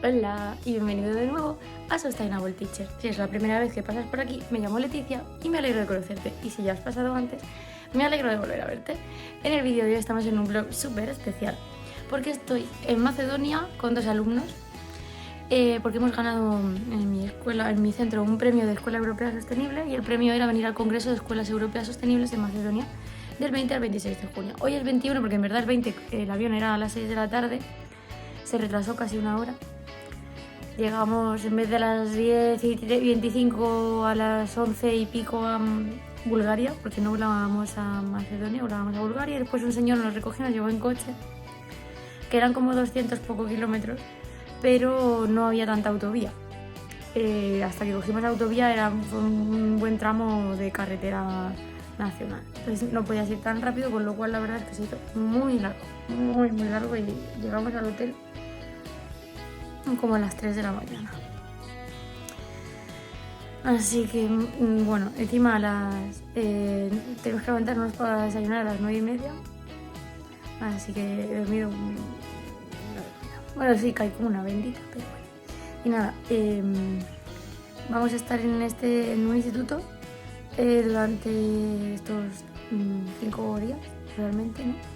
Hola y bienvenido de nuevo a Sustainable Teacher. Si es la primera vez que pasas por aquí, me llamo Leticia y me alegro de conocerte. Y si ya has pasado antes, me alegro de volver a verte. En el vídeo de hoy estamos en un vlog súper especial porque estoy en Macedonia con dos alumnos porque hemos ganado en mi escuela, en mi centro, un premio de Escuela Europea Sostenible y el premio era venir al Congreso de Escuelas Europeas Sostenibles de Macedonia del 20 al 26 de junio. Hoy es 21 porque en verdad el 20 el avión era a las 6 de la tarde, se retrasó casi una hora. Llegamos en vez de a las 10:25 a las 11 y pico a Bulgaria, porque no volábamos a Macedonia, volábamos a Bulgaria, y después un señor nos recogió, nos llevó en coche, que eran como 200 poco kilómetros, pero no había tanta autovía. Hasta que cogimos la autovía fue un buen tramo de carretera nacional, entonces no podías ir tan rápido, con lo cual la verdad es que se hizo muy largo y llegamos al hotel como a las 3 de la mañana. Así que, bueno, encima tenemos que levantarnos para desayunar a las 9:30. Así que he dormido. Bueno, sí, caí como una bendita, pero bueno. Y nada, vamos a estar en un instituto durante estos 5 días, realmente, ¿no?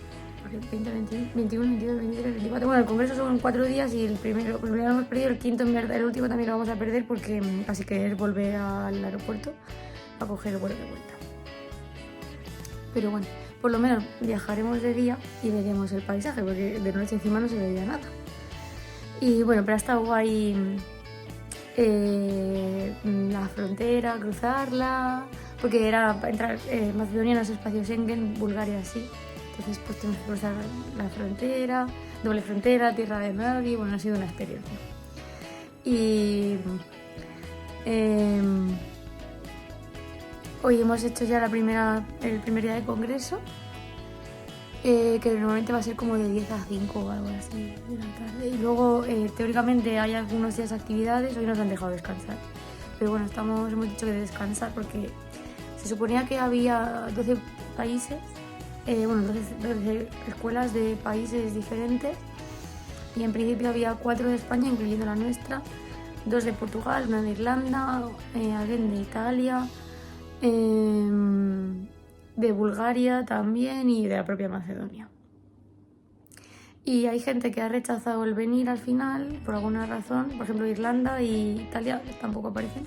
20, 21, 22, 23, 24. Bueno, el congreso son 4 días y el primero hemos perdido, el quinto en verdad, el último también lo vamos a perder porque así que es volver al aeropuerto a coger el vuelo de vuelta. Pero bueno, por lo menos viajaremos de día y veremos el paisaje porque de noche encima no se veía nada. Y bueno, pero ha estado guay la frontera, cruzarla, porque era para entrar Macedonia no es espacio Schengen, Bulgaria sí. Entonces pues tenemos que cruzar la frontera, doble frontera, tierra de nadie, bueno, ha sido una experiencia. Y hoy hemos hecho ya el primer día de congreso, que normalmente va a ser como de 10 a 5 o algo así de la tarde. Y luego teóricamente hay algunos días de actividades, hoy nos han dejado descansar. Pero bueno, hemos dicho que de descansar porque se suponía que había 12 países. 12 escuelas de países diferentes y en principio había 4 de España, incluyendo la nuestra, 2 de Portugal, 1 de Irlanda, alguien de Italia, de Bulgaria también y de la propia Macedonia. Y hay gente que ha rechazado el venir al final por alguna razón, por ejemplo Irlanda y Italia tampoco aparecen.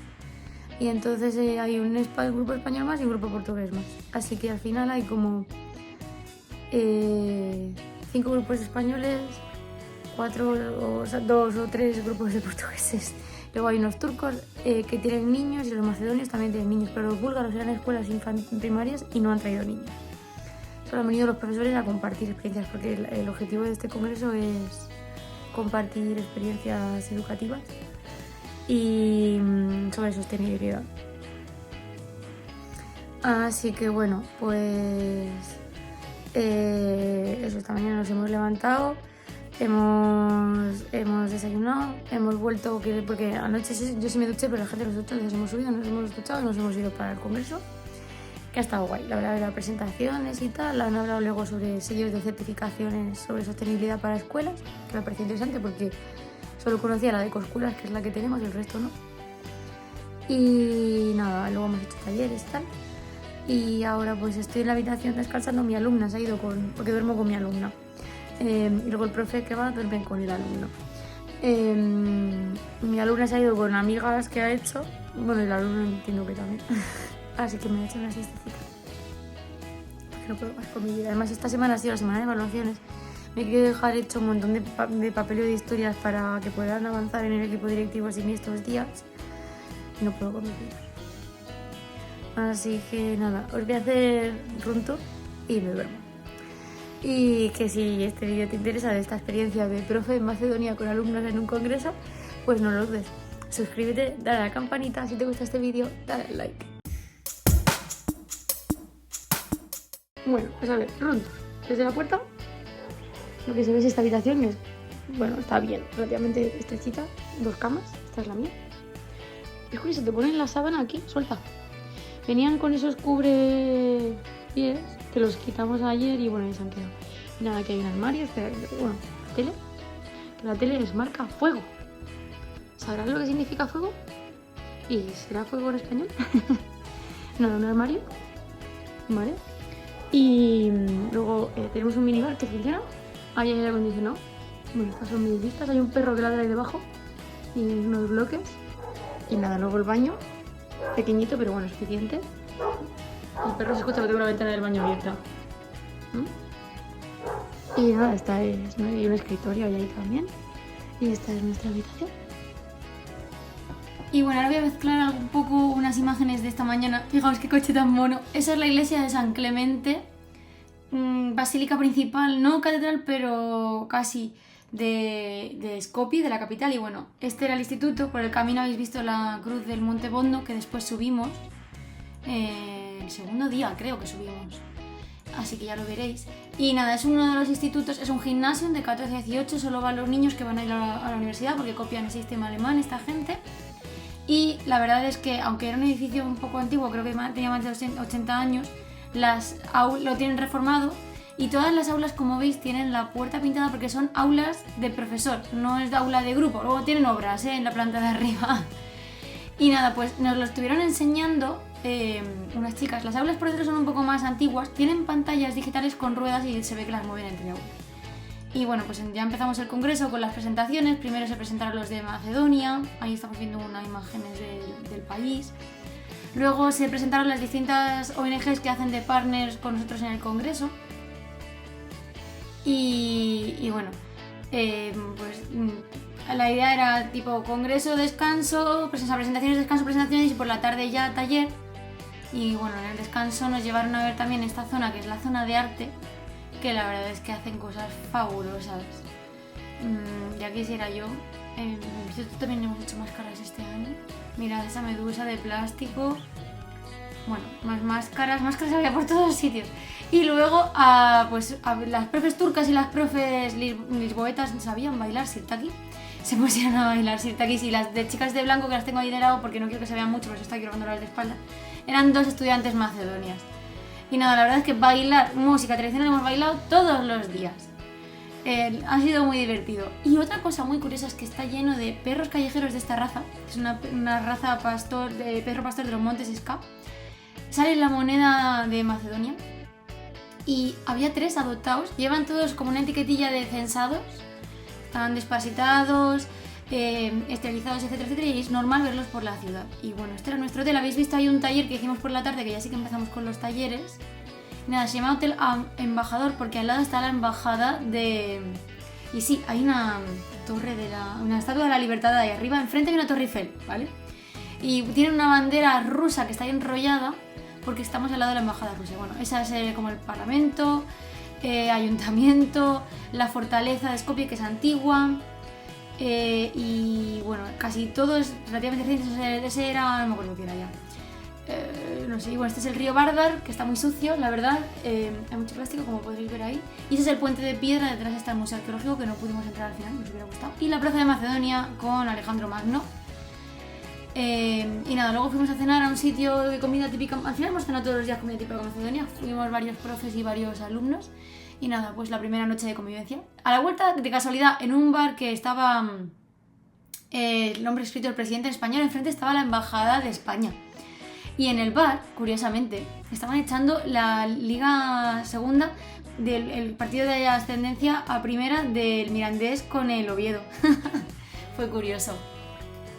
Y entonces hay un grupo español más y un grupo portugués más. Así que al final hay como 5 grupos españoles, 2 o 3 grupos de portugueses. Luego hay unos turcos que tienen niños y los macedonios también tienen niños, pero los búlgaros eran escuelas primarias y no han traído niños. Solo han venido los profesores a compartir experiencias, porque el objetivo de este congreso es compartir experiencias educativas y sobre sostenibilidad. Así que bueno, pues eso, esta mañana nos hemos levantado, hemos desayunado, hemos vuelto, porque anoche yo sí me duché, pero la gente de los otros hemos subido, nos hemos duchado y nos hemos ido para el congreso, que ha estado guay, la verdad, de las presentaciones y tal. Han hablado luego sobre sellos de certificaciones sobre sostenibilidad para escuelas, que me parece interesante porque solo conocía la de Ecoscuelas, que es la que tenemos, y el resto no. Y nada, luego hemos hecho talleres y tal. Y ahora pues estoy en la habitación descansando. Mi alumna se ha ido porque duermo con mi alumna. Y luego el profe que va duerme con el alumno. Mi alumna se ha ido con amigas que ha hecho. Bueno, el alumno entiendo que también. Así que me ha hecho una siestecita. Porque no puedo más con mi vida. Además esta semana ha sido la semana de evaluaciones. Me he querido dejar hecho un montón de papeleo de historias para que puedan avanzar en el equipo directivo sin mí estos días. Y no puedo con mi vida. Así que nada, os voy a hacer room tour y me duermo. Y que si este vídeo te interesa de esta experiencia de profe en Macedonia con alumnos en un congreso, pues no lo dudes. Suscríbete, dale a la campanita, si te gusta este vídeo, dale like. Bueno, pues a ver, room tour. Desde la puerta, lo que se ve es esta habitación, que bueno, está bien, relativamente estrechita, 2 camas, esta es la mía. Es curioso, te ponen la sábana aquí, suelta. Venían con esos cubre pies que los quitamos ayer y bueno, ahí se han quedado. Y nada, que hay un armario, bueno, la tele es marca Fuego. ¿Sabrás lo que significa fuego? ¿Y será fuego en español? No, un armario, ¿vale? Y luego tenemos un minibar que funciona. Ahí hay aire acondicionado. Bueno, estas son mis vistas. Hay un perro que ladra ahí debajo y unos bloques. Y nada, luego el baño, pequeñito pero bueno, suficiente. El perro se escucha que tengo la ventana del baño abierta. Y nada, esta es, ¿no? Y un escritorio ahí también. Y esta es nuestra habitación. Y bueno, ahora voy a mezclar un poco unas imágenes de esta mañana. Fijaos qué coche tan mono. Esa es la iglesia de San Clemente, basílica principal, no catedral, pero casi, de Skopje, de la capital. Y bueno, este era el instituto. Por el camino habéis visto la cruz del Monte Bondo, que después subimos. El segundo día creo que subimos. Así que ya lo veréis. Y nada, es uno de los institutos, es un gimnasio de 14 a 18, solo van los niños que van a ir a la universidad porque copian el sistema alemán esta gente. Y la verdad es que, aunque era un edificio un poco antiguo, creo que tenía más de 80 años, lo tienen reformado y todas las aulas, como veis, tienen la puerta pintada porque son aulas de profesor, no es de aula de grupo. Luego tienen obras en la planta de arriba. Y nada, pues nos lo estuvieron enseñando unas chicas. Las aulas por dentro son un poco más antiguas, tienen pantallas digitales con ruedas y se ve que las mueven entre aulas. Y bueno, pues ya empezamos el congreso con las presentaciones. Primero se presentaron los de Macedonia, ahí estamos viendo unas imágenes del país. Luego se presentaron las distintas ONGs que hacen de partners con nosotros en el congreso. Y bueno, pues la idea era tipo congreso, descanso, presentaciones, descanso, presentaciones y por la tarde ya taller. Y bueno, en el descanso nos llevaron a ver también esta zona, que es la zona de arte, que la verdad es que hacen cosas fabulosas. Ya quisiera yo. Nosotros también hemos hecho máscaras este año. Mirad esa medusa de plástico. Bueno, más máscaras había por todos los sitios. Y luego pues las profes turcas y las profes lisboetas sabían bailar sirtaki. Se pusieron a bailar sirtakis y las de chicas de blanco, que las tengo ahí de lado porque no quiero que se vean mucho, por eso estoy aquí robándolas de espalda, eran 2 estudiantes macedonias. Y nada, la verdad es que bailar música tradicional hemos bailado todos los días. Ha sido muy divertido. Y otra cosa muy curiosa es que está lleno de perros callejeros de esta raza. Es una raza perro pastor de los montes Ska. Sale la moneda de Macedonia. Y había 3 adoptados. Llevan todos como una etiquetilla de censados. Estaban desparasitados, esterilizados, etcétera, etcétera. Y es normal verlos por la ciudad. Y bueno, este era nuestro hotel. Habéis visto ahí un taller que hicimos por la tarde, que ya sí que empezamos con los talleres. Nada, se llama Hotel Embajador porque al lado está la embajada de... Y sí, hay una torre una estatua de la libertad ahí arriba, enfrente hay una torre Eiffel, ¿vale? Y tiene una bandera rusa que está ahí enrollada porque estamos al lado de la embajada rusa. Bueno, esa es como el parlamento, ayuntamiento, la fortaleza de Skopje, que es antigua, y bueno, casi todo es relativamente reciente. Ese era, no me acuerdo qué era ya. No sé, bueno, este es el río Vardar, que está muy sucio, la verdad, hay mucho plástico, como podréis ver ahí. Y ese es el puente de piedra, detrás está el museo arqueológico, que no pudimos entrar al final, nos hubiera gustado. Y la plaza de Macedonia con Alejandro Magno. Y nada, luego fuimos a cenar a un sitio de comida típica. Al final hemos cenado todos los días comida típica de Macedonia. Fuimos varios profes y varios alumnos. Y nada, pues la primera noche de convivencia. A la vuelta, de casualidad, en un bar que estaba el nombre escrito del presidente en español, enfrente estaba la embajada de España. Y en el bar, curiosamente, estaban echando la Liga Segunda del partido de ascendencia a primera del Mirandés con el Oviedo. Fue curioso.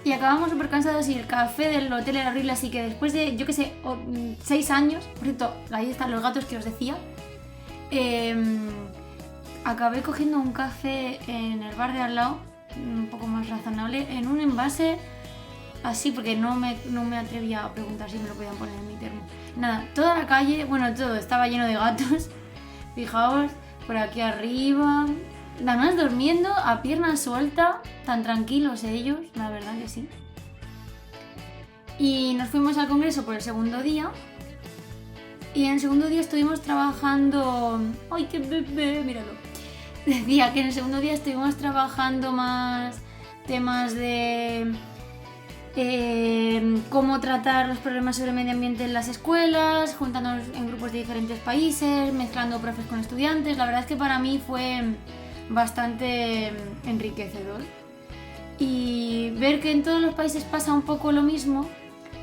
Y acabamos súper cansados y el café del hotel era horrible, así que después de, yo qué sé, 6 años, por cierto, ahí están los gatos que os decía, acabé cogiendo un café en el bar de al lado, un poco más razonable, en un envase así, porque no me atrevía a preguntar si me lo podían poner en mi termo. Nada, toda la calle, bueno, todo estaba lleno de gatos, fijaos, por aquí arriba... Además durmiendo a pierna suelta, tan tranquilos ellos, la verdad que sí. Y nos fuimos al congreso por el segundo día. Y en el segundo día estuvimos trabajando... ¡Ay, qué bebé! Míralo. Decía que en el segundo día estuvimos trabajando más temas de... cómo tratar los problemas sobre el medio ambiente en las escuelas, juntándonos en grupos de diferentes países, mezclando profes con estudiantes. La verdad es que para mí fue... bastante enriquecedor. y ver que en todos los países pasa un poco lo mismo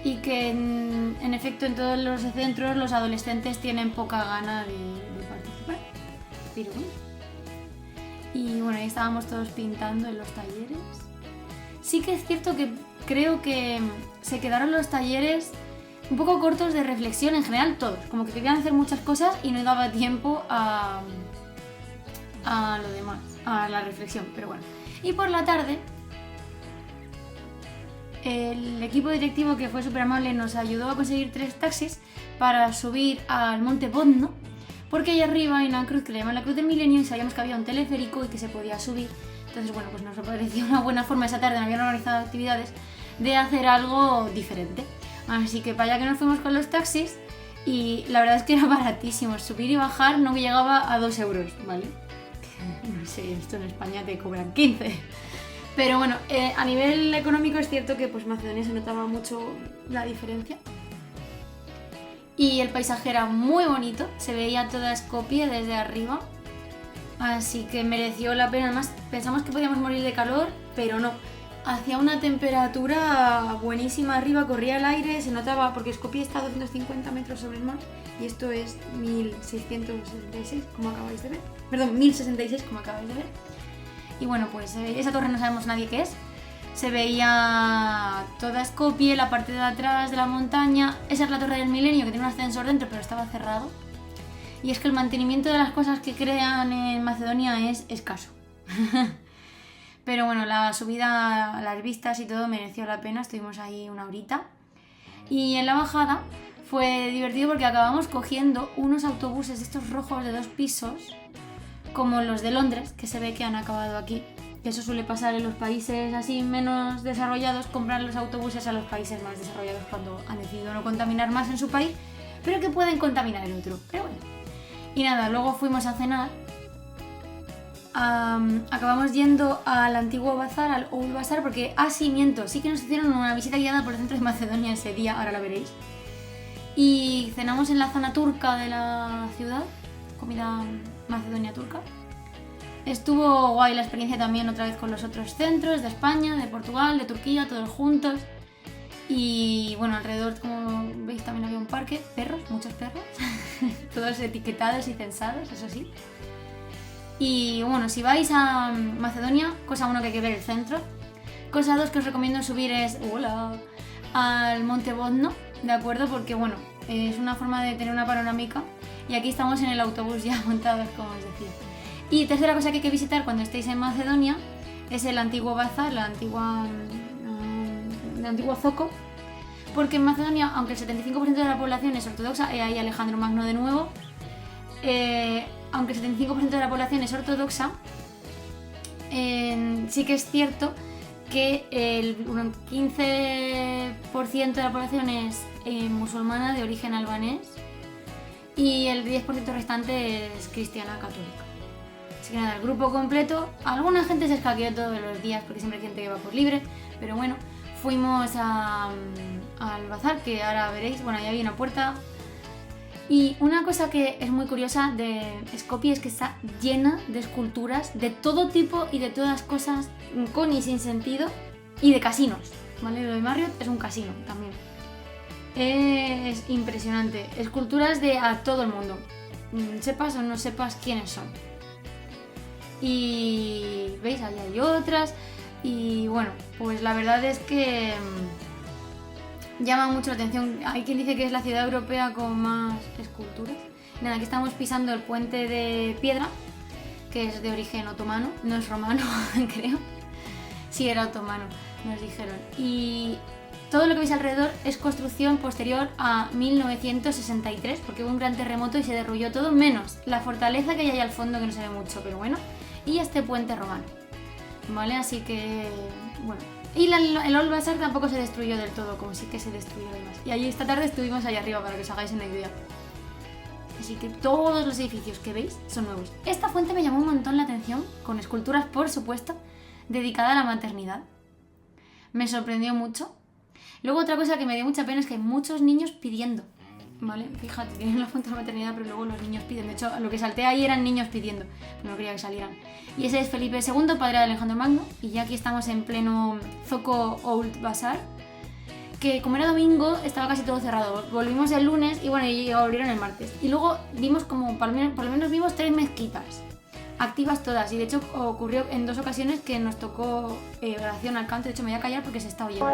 y que en efecto en todos los centros los adolescentes tienen poca gana de participar. Pero bueno. Y bueno, ahí estábamos todos pintando en los talleres. Sí que es cierto que creo que se quedaron los talleres un poco cortos de reflexión en general todos, como que querían hacer muchas cosas y no daba tiempo a lo demás, a la reflexión, pero bueno. Y por la tarde, el equipo directivo, que fue súper amable, nos ayudó a conseguir 3 taxis para subir al Monte Bodno, porque ahí arriba hay una cruz que le llaman la Cruz del Milenio y sabíamos que había un teleférico y que se podía subir. Entonces, bueno, pues nos pareció una buena forma esa tarde, no habían organizado actividades, de hacer algo diferente. Así que para allá que nos fuimos con los taxis y la verdad es que era baratísimo. Subir y bajar no llegaba a 2 euros, ¿vale? No sé, esto en España te cobran 15. Pero bueno, a nivel económico es cierto que pues Macedonia se notaba mucho la diferencia. Y el paisaje era muy bonito, se veía toda Skopje desde arriba. Así que mereció la pena. Además, pensamos que podíamos morir de calor, pero no. Hacía una temperatura buenísima arriba, corría el aire, se notaba, porque Skopje está a 250 metros sobre el mar y esto es 1666, como acabáis de ver. Perdón, 1066, como acabáis de ver. Y bueno, pues esa torre no sabemos nadie qué es. Se veía toda Skopje, la parte de atrás de la montaña. Esa es la Torre del Milenio, que tiene un ascensor dentro, pero estaba cerrado. Y es que el mantenimiento de las cosas que crean en Macedonia es escaso. Pero bueno, la subida, las vistas y todo mereció la pena, estuvimos ahí una horita. Y en la bajada fue divertido porque acabamos cogiendo unos autobuses estos rojos de 2 pisos, como los de Londres, que se ve que han acabado aquí. Eso suele pasar en los países así menos desarrollados, comprar los autobuses a los países más desarrollados cuando han decidido no contaminar más en su país, pero que pueden contaminar el otro. Pero bueno. Y nada, luego fuimos a cenar. Acabamos yendo al antiguo bazar, al Old Bazar, porque miento, sí que nos hicieron una visita guiada por el centro de Macedonia ese día, ahora la veréis. Y cenamos en la zona turca de la ciudad, comida macedonia turca. Estuvo guay la experiencia también otra vez con los otros centros de España, de Portugal, de Turquía, todos juntos. Y bueno, alrededor, como veis, también había un parque, perros, muchos perros, todos etiquetados y censados, eso sí. Y bueno, si vais a Macedonia, cosa 1 que hay que ver el centro. Cosa 2 que os recomiendo subir es al Monte Bodno, ¿de acuerdo? Porque bueno, es una forma de tener una panorámica. Y aquí estamos en el autobús ya montados, como os decía. Y tercera cosa que hay que visitar cuando estéis en Macedonia es el antiguo bazar, el antiguo zoco. Porque en Macedonia, aunque el 75% de la población es ortodoxa, ahí Alejandro Magno de nuevo, aunque el 75% de la población es ortodoxa, sí que es cierto que el 15% de la población es musulmana de origen albanés y el 10% restante es cristiana católica. Así que nada, el grupo completo, alguna gente se escaqueó todos los días porque siempre hay gente que va por libre, pero bueno, fuimos al bazar, que ahora veréis, bueno, ahí había una puerta. Y una cosa que es muy curiosa de Skopje es que está llena de esculturas de todo tipo y de todas cosas, con y sin sentido, y de casinos, ¿vale? Lo de Marriott es un casino también. Es impresionante. Esculturas de a todo el mundo, sepas o no sepas quiénes son. Y veis, ahí hay otras. Y bueno, pues la verdad es que llama mucho la atención. Hay quien dice que es la ciudad europea con más esculturas. Nada, aquí estamos pisando el puente de piedra, que es de origen otomano, no es romano, creo. Sí, era otomano, nos dijeron. Y todo lo que veis alrededor es construcción posterior a 1963, porque hubo un gran terremoto y se derrumbó todo, menos la fortaleza que hay ahí al fondo, que no se ve mucho, pero bueno, y este puente romano, ¿vale? Así que, bueno. Y el Old Bazar tampoco se destruyó del todo, como sí que se destruyó lo demás. Y allí esta tarde estuvimos allá arriba, para que os hagáis una idea. Así que todos los edificios que veis son nuevos. Esta fuente me llamó un montón la atención, con esculturas, por supuesto, dedicada a la maternidad. Me sorprendió mucho. Luego otra cosa que me dio mucha pena es que hay muchos niños pidiendo. ¿vale? Fíjate, tienen la foto de maternidad, pero luego los niños piden. De hecho, lo que salté ahí eran niños pidiendo, no quería que salieran. Y ese es Felipe II, padre de Alejandro Magno, y ya aquí estamos en pleno Zoco Old Bazaar, que como era domingo estaba casi todo cerrado. Volvimos el lunes y bueno, y abrieron el martes. Y luego vimos como, por lo menos vimos 3 mezquitas, activas todas, y de hecho ocurrió en 2 ocasiones que nos tocó oración al canto. De hecho me voy a callar porque se está oyendo.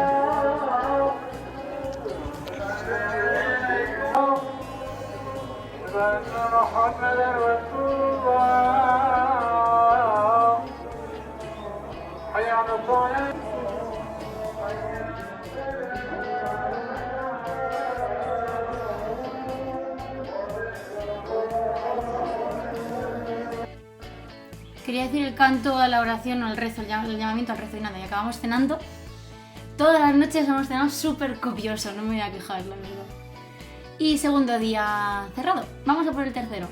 Quería decir el canto a la oración o el rezo, el llamamiento al rezo y nada, y acabamos cenando. Todas las noches hemos cenado súper copioso, no me voy a quejar, la verdad. Y segundo día cerrado. Vamos a por el tercero.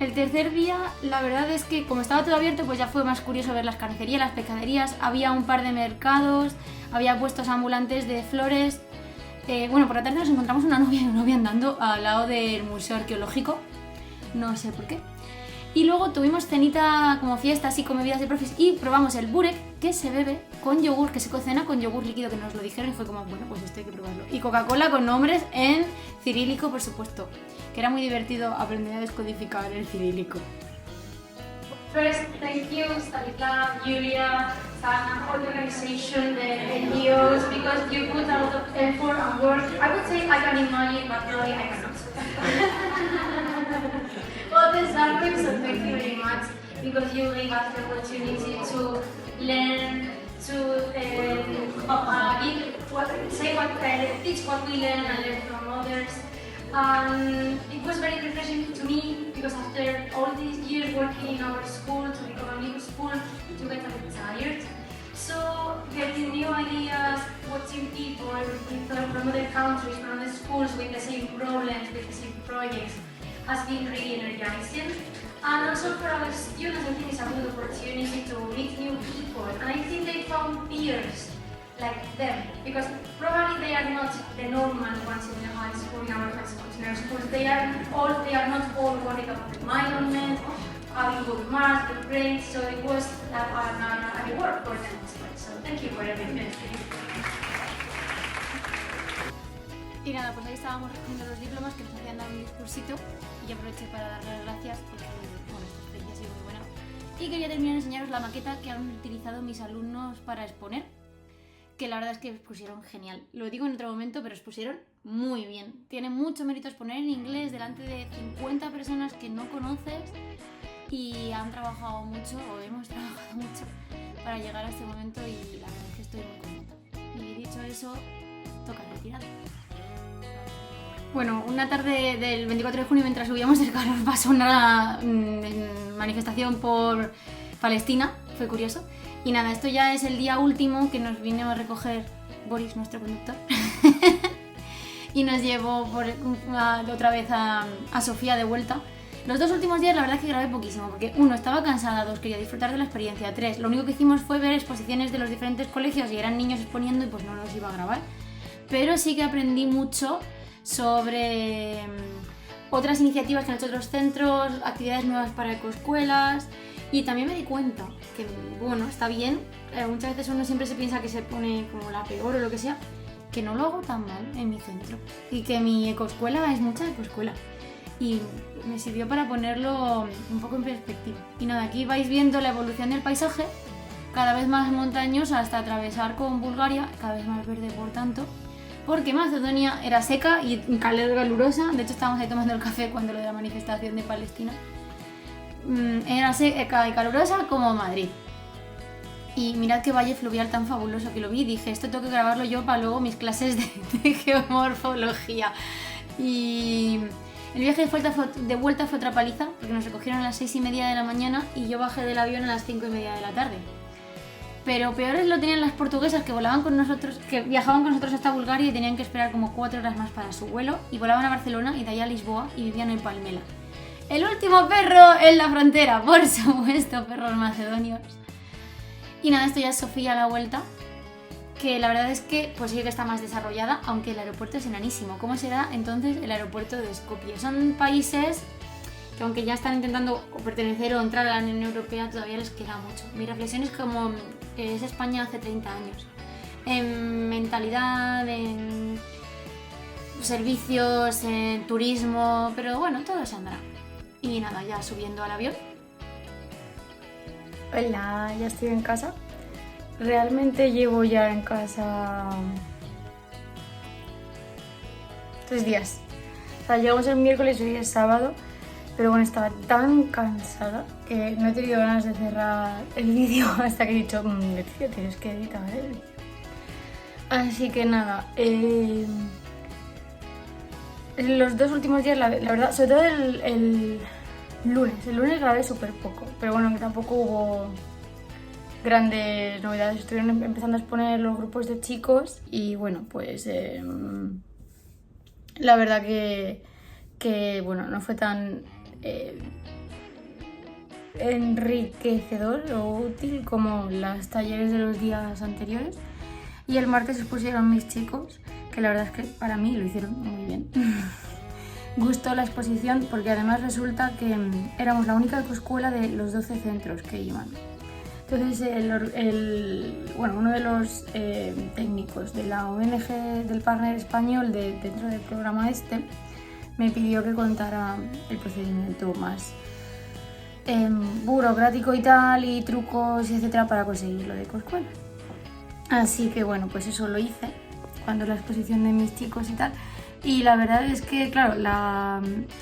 El tercer día, la verdad es que como estaba todo abierto, pues ya fue más curioso ver las carnicerías, las pescaderías. Había un par de mercados, había puestos ambulantes de flores. Bueno, por la tarde nos encontramos una novia y un novio andando al lado del Museo Arqueológico. No sé por qué. Y luego tuvimos cenita como fiesta, así con bebidas de profes, y probamos el burek, que se bebe con yogur, que se cocina con yogur líquido, que nos lo dijeron y fue como, bueno, pues esto hay que probarlo. Y Coca-Cola con nombres en cirílico, por supuesto, que era muy divertido aprender a descodificar el cirílico. First, thank you, Stanislav, Julia, Sana, all the organization, the NGOs, because you put a lot of effort and work. I would say I can imagine, but probably I cannot. But exactly, so thank you very much, because you gave us the opportunity to learn, to teach what we learn and learn from others. It was very refreshing to me, because after all these years working in our school, to become a new school, you get a bit tired. So getting new ideas, watching people from other countries, from other schools with the same problems, with the same projects, has been really energizing. And also for our students, I think it's a good opportunity to meet new people. And I think they found peers like them, because probably they are not the normal ones in the high school, in our high schools, in our schools. They are not all worried about the environment, having good marks, good grades, so it was a reward for them as well. So thank you for everything. Y nada, pues ahí estábamos recogiendo los diplomas que nos hacían dar un discursito y yo aproveché para darles las gracias porque bueno, esta experiencia ha sido muy buena. Y quería terminar de enseñaros la maqueta que han utilizado mis alumnos para exponer, que la verdad es que expusieron genial. Lo digo en otro momento, pero expusieron muy bien. Tiene mucho mérito exponer en inglés delante de 50 personas que no conoces y han trabajado mucho, o hemos trabajado mucho, para llegar a este momento y la verdad es que estoy muy contenta. Y dicho eso, toca retirada. Bueno, una tarde del 24 de junio, mientras subíamos el calor, pasó una manifestación por Palestina, fue curioso. Y nada, esto ya es el día último que nos vino a recoger Boris, nuestro conductor, y nos llevó otra vez a Sofía de vuelta. Los 2 últimos días la verdad es que grabé poquísimo, porque 1, estaba cansada, 2, quería disfrutar de la experiencia, 3, lo único que hicimos fue ver exposiciones de los diferentes colegios y eran niños exponiendo y pues no los iba a grabar. Pero sí que aprendí mucho sobre otras iniciativas que han hecho otros centros, actividades nuevas para ecoescuelas, y también me di cuenta que, bueno, está bien, muchas veces uno siempre se piensa que se pone como la peor o lo que sea, que no lo hago tan mal en mi centro y que mi ecoescuela es mucha ecoescuela y me sirvió para ponerlo un poco en perspectiva. Y nada, aquí vais viendo la evolución del paisaje, cada vez más montañosa hasta atravesar con Bulgaria, cada vez más verde por tanto, porque Macedonia era seca y calurosa. De hecho estábamos ahí tomando el café cuando lo de la manifestación de Palestina. Era seca y calurosa como Madrid. Y mirad qué valle fluvial tan fabuloso que lo vi. Dije, esto tengo que grabarlo yo para luego mis clases de geomorfología. Y el viaje de vuelta fue otra paliza, porque nos recogieron a las 6:30 de la mañana y yo bajé del avión a las 5:30 de la tarde. Pero peores lo tenían las portuguesas que volaban con nosotros, que viajaban con nosotros hasta Bulgaria y tenían que esperar como 4 horas más para su vuelo, y volaban a Barcelona y de ahí a Lisboa y vivían en Palmela. El último perro en la frontera, por supuesto, perros macedonios. Y nada, esto ya es Sofía a la vuelta. que la verdad es que pues sí que está más desarrollada, aunque el aeropuerto es enanísimo. ¿Cómo será entonces el aeropuerto de Skopje? Son países que aunque ya están intentando pertenecer o entrar a la Unión Europea, todavía les queda mucho. Mi reflexión es como es España hace 30 años. En mentalidad, en servicios, en turismo, pero bueno, todo se andará. Y nada, ya subiendo al avión. Hola, ya estoy en casa. Realmente llevo ya en casa 3 días. O sea, llegamos el miércoles y hoy es sábado, pero bueno, estaba tan cansada que no he tenido ganas de cerrar el vídeo hasta que he dicho, Leticia, tienes que editar el vídeo. Así que nada, los 2 últimos días, la verdad, sobre todo el lunes grabé súper poco, pero bueno, que tampoco hubo grandes novedades. Estuvieron empezando a exponer los grupos de chicos y bueno, pues la verdad que bueno, no fue tan enriquecedor o útil como los talleres de los días anteriores. Y el martes expusieron mis chicos, que la verdad es que para mí lo hicieron muy bien. Gustó la exposición porque además resulta que éramos la única escuela de los 12 centros que iban. Entonces uno de los técnicos de la ONG del partner español dentro del programa me pidió que contara el procedimiento más burocrático y tal, y trucos y etcétera para conseguir lo de Ecoscuela. Así que bueno, pues eso lo hice cuando la exposición de mis chicos y tal. Y la verdad es que, claro,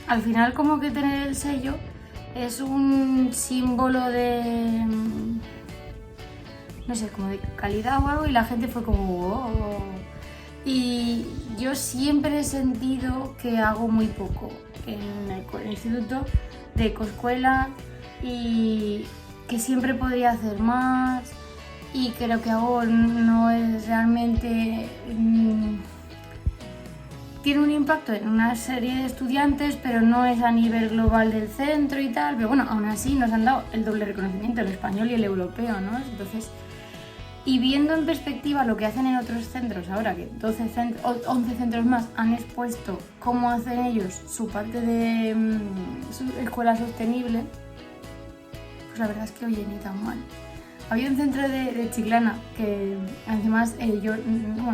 al final como que tener el sello es un símbolo de, no sé, como de calidad o algo, y la gente fue como wow. Y yo siempre he sentido que hago muy poco en el instituto de Ecoscuela y que siempre podría hacer más, y que lo que hago no es realmente... tiene un impacto en una serie de estudiantes, pero no es a nivel global del centro y tal. Pero bueno, aún así nos han dado el doble reconocimiento, el español y el europeo, ¿no? Entonces, y viendo en perspectiva lo que hacen en otros centros, ahora que 11 centros más han expuesto cómo hacen ellos su parte de su escuela sostenible, pues la verdad es que oye, ni tan mal. Había un centro de Chiclana, que además yo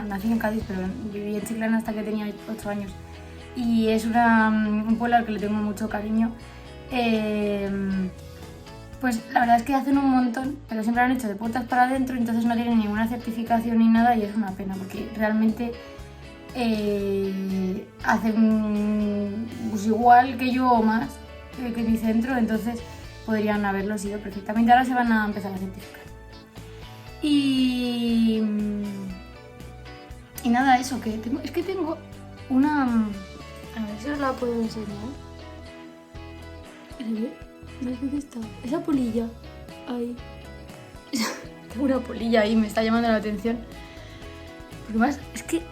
nací en Cádiz, pero viví en Chiclana hasta que tenía 8 años. Y es un pueblo al que le tengo mucho cariño. Pues la verdad es que hacen un montón, pero siempre lo han hecho de puertas para adentro, entonces no tienen ninguna certificación ni nada, y es una pena, porque realmente hacen pues igual que yo o más que mi centro, entonces podrían haberlo sido perfectamente. Ahora se van a empezar a certificar. Y nada, eso, que tengo una... A ver si os la puedo enseñar. ¿Dónde está? Esa polilla. Ahí. Tengo una polilla ahí, me está llamando la atención. Porque más, es que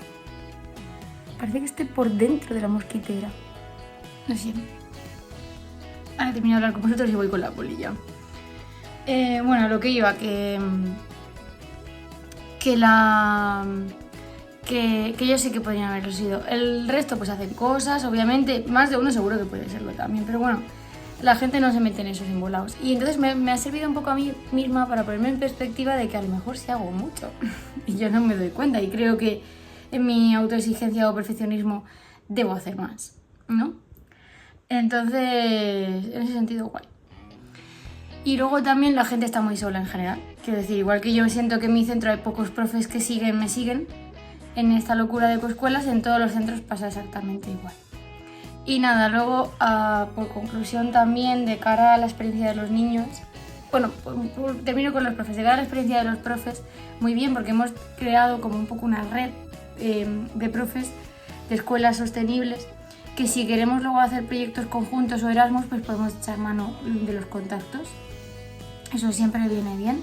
parece que esté por dentro de la mosquitera. No sé. Ahora termino de hablar con vosotros y voy con la polilla. Bueno, lo que iba, que yo sé que podrían haberlo sido. El resto pues hacen cosas, obviamente, más de uno seguro que puede serlo también, pero bueno, la gente no se mete en esos embolados. Y entonces me ha servido un poco a mí misma para ponerme en perspectiva de que a lo mejor sí hago mucho y yo no me doy cuenta, y creo que en mi autoexigencia o perfeccionismo debo hacer más, ¿no? Entonces, en ese sentido, guay. Y luego también la gente está muy sola en general. Quiero decir, igual que yo siento que en mi centro hay pocos profes que me siguen, en esta locura de Ecoscuelas, en todos los centros pasa exactamente igual. Y nada, luego, por conclusión también, de cara a la experiencia de los niños, bueno, termino con los profes. De cara a la experiencia de los profes, muy bien, porque hemos creado como un poco una red de profes de escuelas sostenibles, que si queremos luego hacer proyectos conjuntos o Erasmus, pues podemos echar mano de los contactos. Eso siempre viene bien.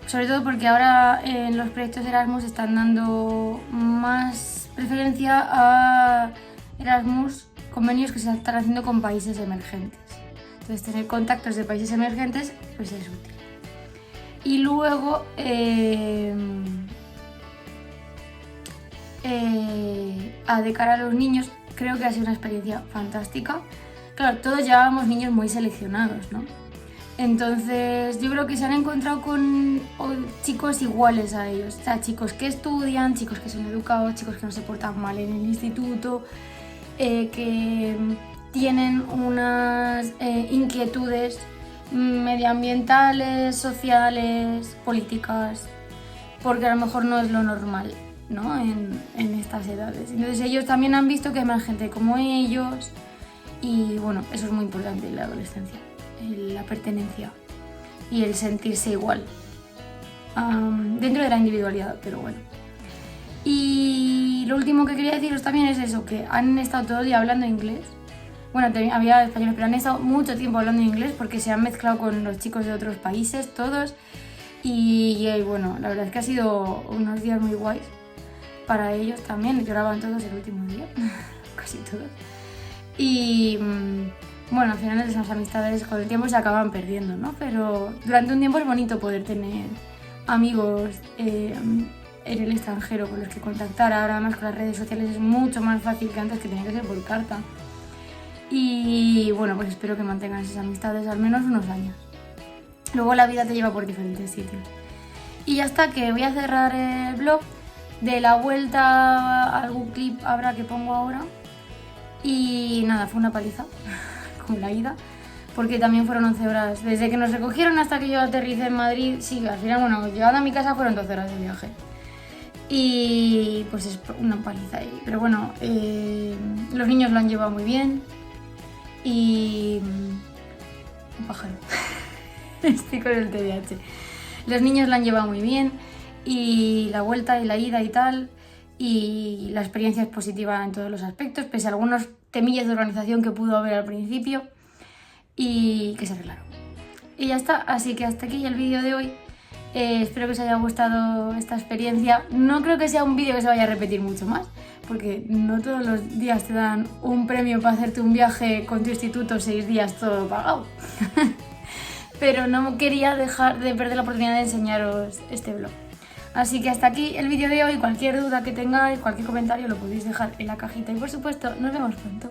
Sobre todo porque ahora en los proyectos Erasmus están dando más preferencia a Erasmus, convenios que se están haciendo con países emergentes. Entonces tener contactos de países emergentes pues es útil. Y luego de cara a los niños, creo que ha sido una experiencia fantástica. Claro, todos llevábamos niños muy seleccionados, ¿no? Entonces yo creo que se han encontrado con chicos iguales a ellos, o sea, chicos que estudian, chicos que son educados, chicos que no se portan mal en el instituto, que tienen unas inquietudes medioambientales, sociales, políticas, porque a lo mejor no es lo normal, ¿no? en estas edades. Entonces ellos también han visto que hay más gente como ellos y bueno, eso es muy importante en la adolescencia. La pertenencia y el sentirse igual dentro de la individualidad, pero bueno. Y lo último que quería deciros también es eso, que han estado todo el día hablando inglés. Bueno, había españoles, pero han estado mucho tiempo hablando inglés porque se han mezclado con los chicos de otros países, todos. Y bueno, la verdad es que ha sido unos días muy guays para ellos también. Lloraban todos el último día, casi todos. Y bueno, al final esas amistades con el tiempo se acaban perdiendo, ¿no? Pero durante un tiempo es bonito poder tener amigos en el extranjero con los que contactar. Ahora además con las redes sociales es mucho más fácil que antes, que tenía que ser por carta. Y bueno, pues espero que mantengan esas amistades al menos unos años. Luego la vida te lleva por diferentes sitios. Y ya está, que voy a cerrar el blog. De la vuelta algún clip habrá que pongo ahora. Y nada, fue una paliza con la ida, porque también fueron 11 horas. Desde que nos recogieron hasta que yo aterricé en Madrid, sí, al final, bueno, llegando a mi casa fueron 12 horas de viaje. Y pues es una paliza ahí. Pero bueno, los niños lo han llevado muy bien. Y... un pájaro. Estoy con el TDAH. Los niños lo han llevado muy bien. Y la vuelta y la ida y tal. Y la experiencia es positiva en todos los aspectos, pese a algunos temillas de organización que pudo haber al principio y que se arreglaron. Y ya está, así que hasta aquí el vídeo de hoy. Espero que os haya gustado esta experiencia. No creo que sea un vídeo que se vaya a repetir mucho más, porque no todos los días te dan un premio para hacerte un viaje con tu instituto 6 días todo pagado. Pero no quería dejar de perder la oportunidad de enseñaros este vlog. Así que hasta aquí el vídeo de hoy. Cualquier duda que tengáis, cualquier comentario lo podéis dejar en la cajita y por supuesto nos vemos pronto.